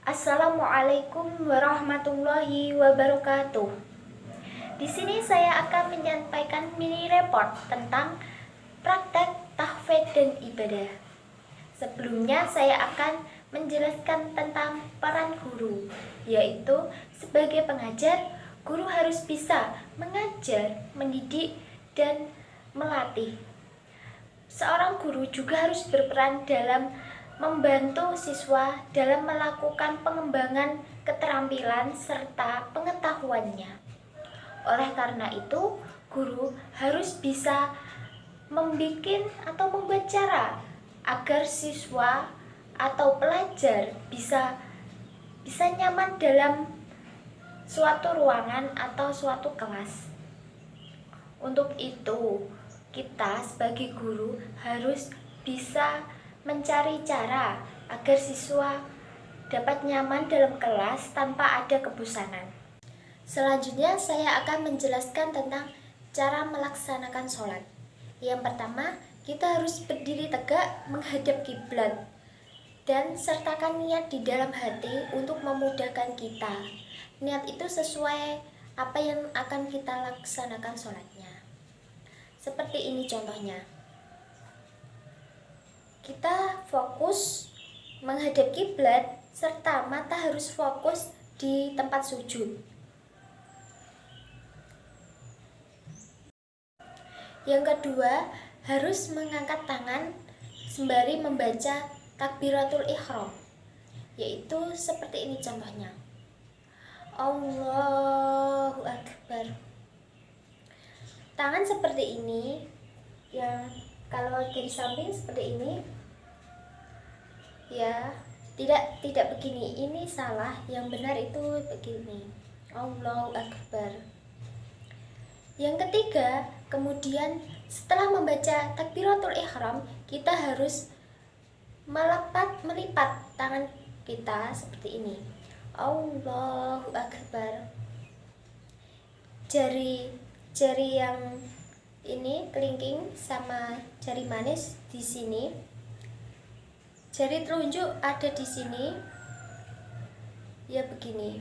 Assalamualaikum warahmatullahi wabarakatuh. Di sini saya akan menyampaikan mini report tentang praktek tahfidz dan ibadah. Sebelumnya saya akan menjelaskan tentang peran guru, yaitu sebagai pengajar, guru harus bisa mengajar, mendidik, dan melatih. Seorang guru juga harus berperan dalam membantu siswa dalam melakukan pengembangan keterampilan serta pengetahuannya. Oleh karena itu, guru harus bisa membuat cara agar siswa atau pelajar bisa nyaman dalam suatu ruangan atau suatu kelas. Untuk itu, kita sebagai guru harus bisa mencari cara agar siswa dapat nyaman dalam kelas tanpa ada kebosanan. Selanjutnya saya akan menjelaskan tentang cara melaksanakan sholat. Yang pertama, kita harus berdiri tegak menghadap kiblat dan sertakan niat di dalam hati untuk memudahkan kita. Niat itu sesuai apa yang akan kita laksanakan sholatnya. Seperti ini contohnya. Kita fokus menghadap kiblat serta mata harus fokus di tempat sujud. Yang kedua, harus mengangkat tangan sembari membaca takbiratul ihram, yaitu seperti ini contohnya. Allahu Akbar. Tangan seperti ini, yang kalau dari samping seperti ini, ya tidak begini, ini salah, yang benar itu begini. Allahu Akbar. Yang ketiga, kemudian setelah membaca takbiratul ihram, kita harus melipat tangan kita seperti ini. Allahu Akbar. Jari yang ini kelingking sama jari manis di sini. Jari telunjuk ada di sini. Ya begini.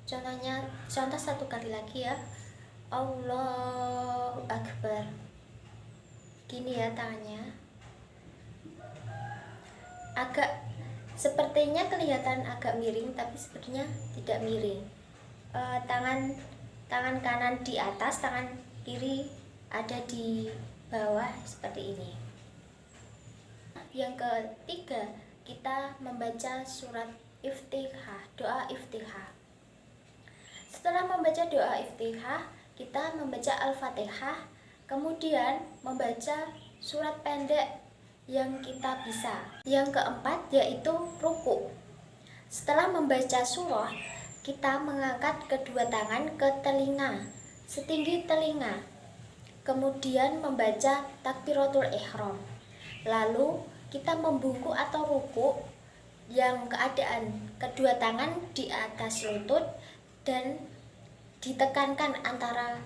Contoh satu kali lagi ya. Allahu Akbar. Gini ya tangannya. Sepertinya kelihatan agak miring, tapi sebenarnya tidak miring. Tangan kanan di atas, tangan kiri ada di bawah seperti ini. Yang ketiga, kita membaca surat Iftihah, doa Iftihah. Setelah membaca doa Iftihah, kita membaca Al-Fatihah, kemudian membaca surat pendek yang kita bisa. Yang keempat yaitu ruku. Setelah membaca surah, kita mengangkat kedua tangan ke telinga, setinggi telinga. Kemudian membaca takbiratul ihram. Lalu kita membungkuk atau ruku yang keadaan kedua tangan di atas lutut dan ditekankan antara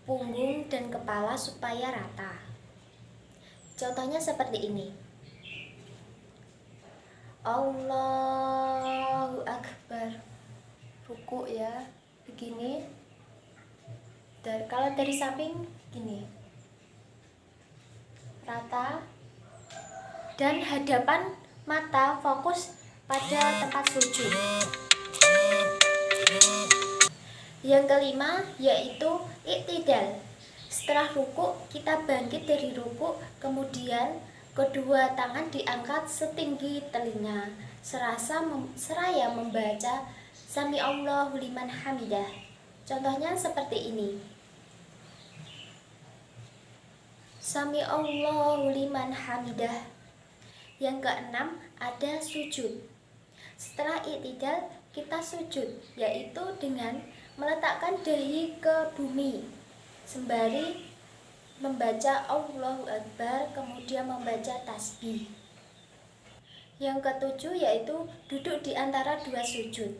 punggung dan kepala supaya rata. Contohnya seperti ini. Allahu Akbar. Ruku ya, begini. Kalau dari samping gini. Rata. Dan hadapan mata fokus pada tempat sujud. Yang kelima yaitu i'tidal. Setelah ruku, kita bangkit dari ruku, kemudian kedua tangan diangkat setinggi telinga, seraya membaca Sami Allahu liman hamidah. Contohnya seperti ini. Sami Allahu liman hamidah. Yang keenam ada sujud. Setelah i'tidal, kita sujud, yaitu dengan meletakkan dahi ke bumi sembari membaca Allahu Akbar, kemudian membaca tasbih. Yang ketujuh yaitu duduk di antara dua sujud.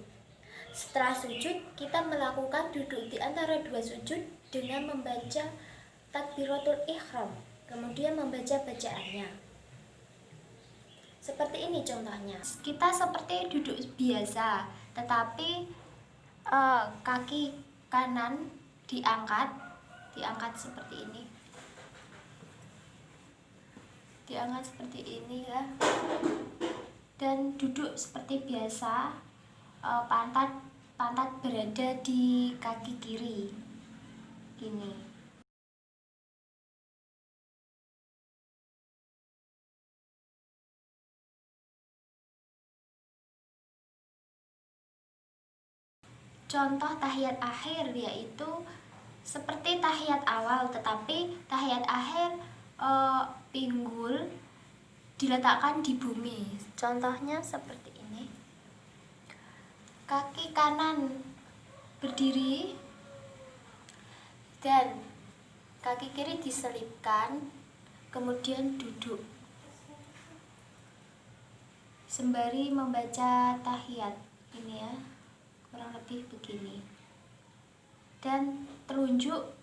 Setelah sujud, kita melakukan duduk di antara dua sujud dengan membaca takbiratul ihram, kemudian membaca bacaannya. Seperti ini contohnya. Kita seperti duduk biasa, tetapi kaki kanan diangkat seperti ini. Diangkat seperti ini ya. Dan duduk seperti biasa, pantat berada di kaki kiri. Gini. Contoh tahiyat akhir yaitu seperti tahiyat awal, tetapi tahiyat akhir pinggul diletakkan di bumi. Contohnya seperti ini. Kaki kanan berdiri dan kaki kiri diselipkan, kemudian duduk sembari membaca tahiyat. Ini ya, kurang lebih begini. Dan telunjuk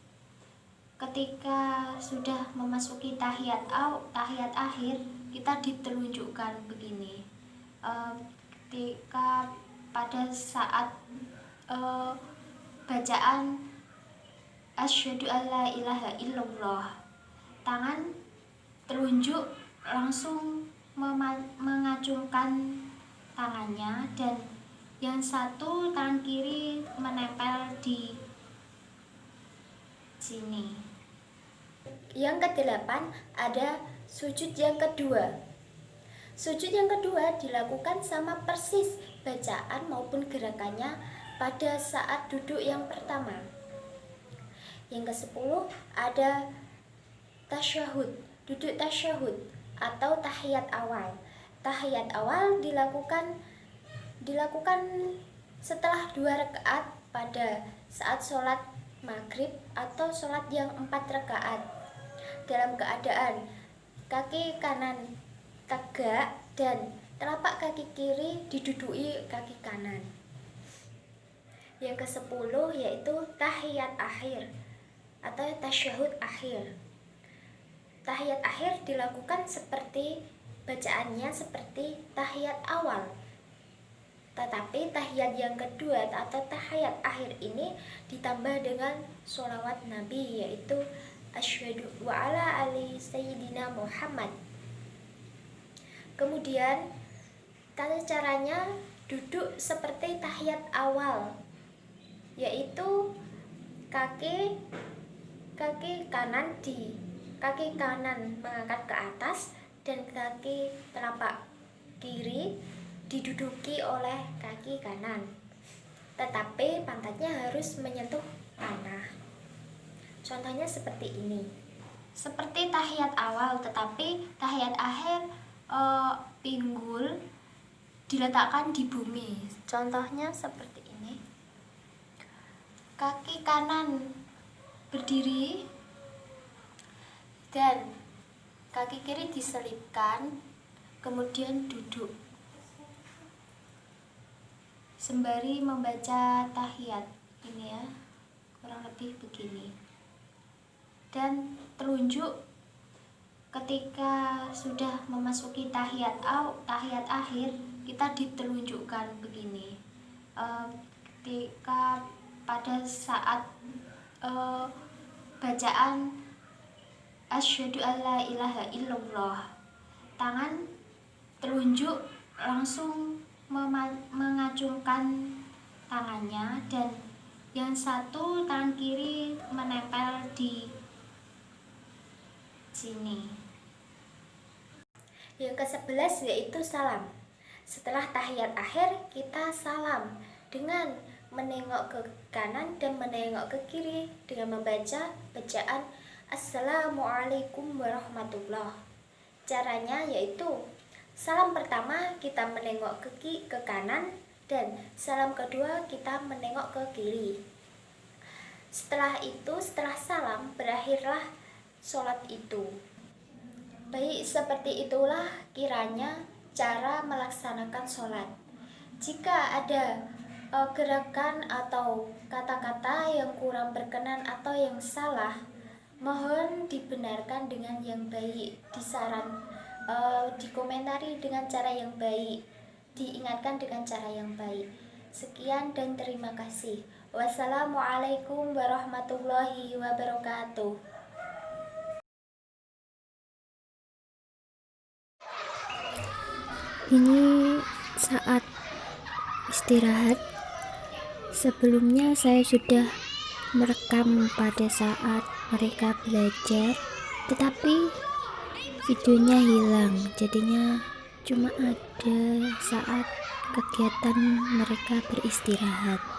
ketika sudah memasuki tahiyat akhir, kita ditelunjukkan begini. Ketika pada saat bacaan asyhadu alla ilaha illallah, tangan telunjuk langsung mengacungkan tangannya, dan yang satu tangan kiri menempel di sini. Yang kedelapan ada sujud yang kedua. Sujud yang kedua dilakukan sama persis bacaan maupun gerakannya pada saat duduk yang pertama. Yang ke-10 ada tasyahud, duduk tasyahud atau tahiyat awal. Tahiyat awal dilakukan setelah 2 rakaat pada saat sholat maghrib atau sholat yang 4 rakaat, dalam keadaan kaki kanan tegak dan telapak kaki kiri diduduki kaki kanan. Yang ke-10 yaitu tahiyat akhir atau tasyahud akhir. Tahiyat akhir dilakukan seperti bacaannya seperti tahiyat awal, tetapi tahiyat yang kedua atau tahiyat akhir ini ditambah dengan sholawat Nabi, yaitu asyhadu wa ala ali sayyidina Muhammad. Kemudian tata caranya duduk seperti tahiyat awal, yaitu kaki kanan mengangkat ke atas dan kaki telapak kiri diduduki oleh kaki kanan, tetapi pantatnya harus menyentuh tanah. Contohnya seperti ini. Seperti tahiyat awal, tetapi tahiyat akhir pinggul diletakkan di bumi. Contohnya seperti ini. Kaki kanan berdiri dan kaki kiri diselipkan, kemudian duduk sembari membaca tahiyat. Ini ya, kurang lebih begini. Dan telunjuk ketika sudah memasuki tahiyat akhir, kita ditelunjukkan begini. Ketika pada saat bacaan asyhadu alla ilaha illallah, tangan telunjuk langsung mengacungkan tangannya, dan yang satu tangan kiri menempel di sini. Yang ke-11 yaitu salam. Setelah tahiyat akhir, kita salam dengan menengok ke kanan dan menengok ke kiri dengan membaca bacaan Assalamualaikum warahmatullah. Caranya yaitu salam pertama kita menengok ke kanan dan salam kedua kita menengok ke kiri. Setelah itu, setelah salam, berakhirlah sholat itu. Baik, seperti itulah kiranya cara melaksanakan sholat. Jika ada gerakan atau kata-kata yang kurang berkenan atau yang salah, mohon dibenarkan dengan yang baik. dikomentari dengan cara yang baik, diingatkan dengan cara yang baik. Sekian dan terima kasih. Wassalamualaikum warahmatullahi wabarakatuh. Ini saat istirahat. Sebelumnya saya sudah merekam pada saat mereka belajar, tetapi videonya hilang, jadinya cuma ada saat kegiatan mereka beristirahat.